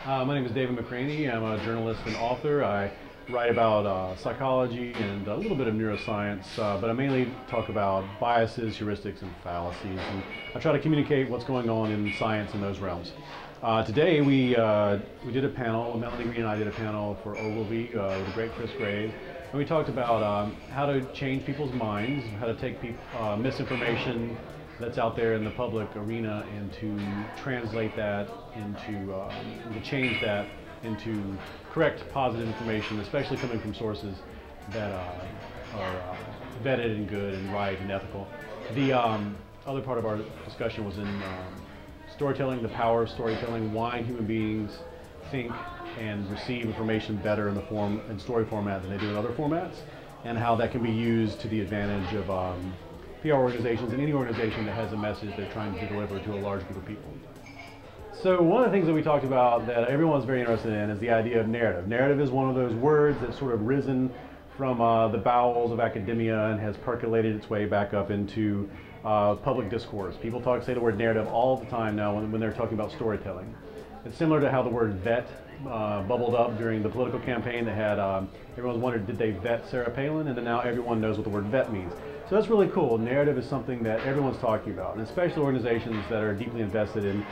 My name is David McRaney. I'm a journalist and author. I write about psychology and a little bit of neuroscience, but I mainly talk about biases, heuristics, and fallacies. And I try to communicate what's going on in science in those realms. Today we did a panel, Melanie Green and I did a panel for Ogilvy with the great Chris Graves, and we talked about how to change people's minds, how to take misinformation that's out there in the public arena and to translate that into, to change that into correct positive information, especially coming from sources that are vetted and good and right and ethical. The other part of our discussion was in storytelling, the power of storytelling, why human beings think and receive information better in the form and story format than they do in other formats, and how that can be used to the advantage of PR organizations and any organization that has a message they're trying to deliver to a large group of people. So one of the things that we talked about that everyone's very interested in is the idea of narrative. Narrative is one of those words that's sort of risen from the bowels of academia and has percolated its way back up into public discourse. People say the word narrative all the time now when they're talking about storytelling. It's similar to how the word vet bubbled up during the political campaign that had, everyone wondered, did they vet Sarah Palin? And then now everyone knows what the word vet means. So that's really cool. Narrative is something that everyone's talking about, and especially organizations that are deeply invested in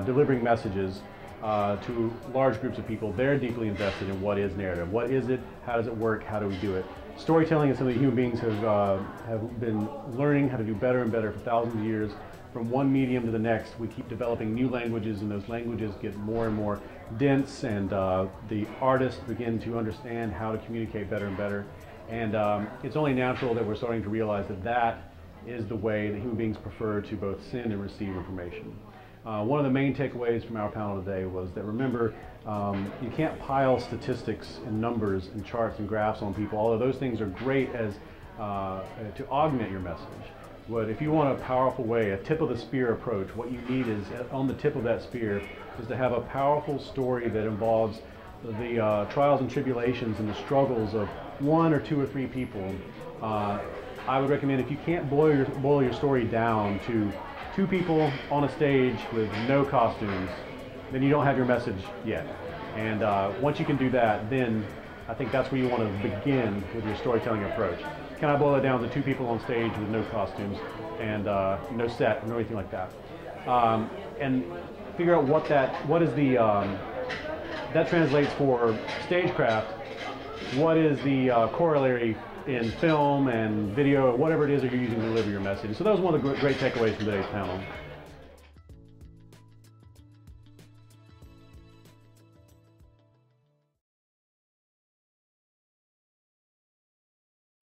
delivering messages to large groups of people. They're deeply invested in what is narrative. What is it? How does it work? How do we do it? Storytelling is something human beings have been learning how to do better and better for thousands of years. From one medium to the next, we keep developing new languages, and those languages get more and more dense, and the artists begin to understand how to communicate better and better. And it's only natural that we're starting to realize that that is the way that human beings prefer to both send and receive information. One of the main takeaways from our panel today was that, remember, you can't pile statistics and numbers and charts and graphs on people, although those things are great as to augment your message. But if you want a powerful way, a tip of the spear approach, what you need is, on the tip of that spear, is to have a powerful story that involves the trials and tribulations and the struggles of one or two or three people. I would recommend, if you can't boil your story down to two people on a stage with no costumes, then you don't have your message yet. And once you can do that, then I think that's where you want to begin with your storytelling approach. Can I boil it down to two people on stage with no costumes and no set or anything like that? And figure out what is the, that translates for stagecraft. What is the corollary in film and video, or whatever it is that you're using to deliver your message? So that was one of the great takeaways from today's panel.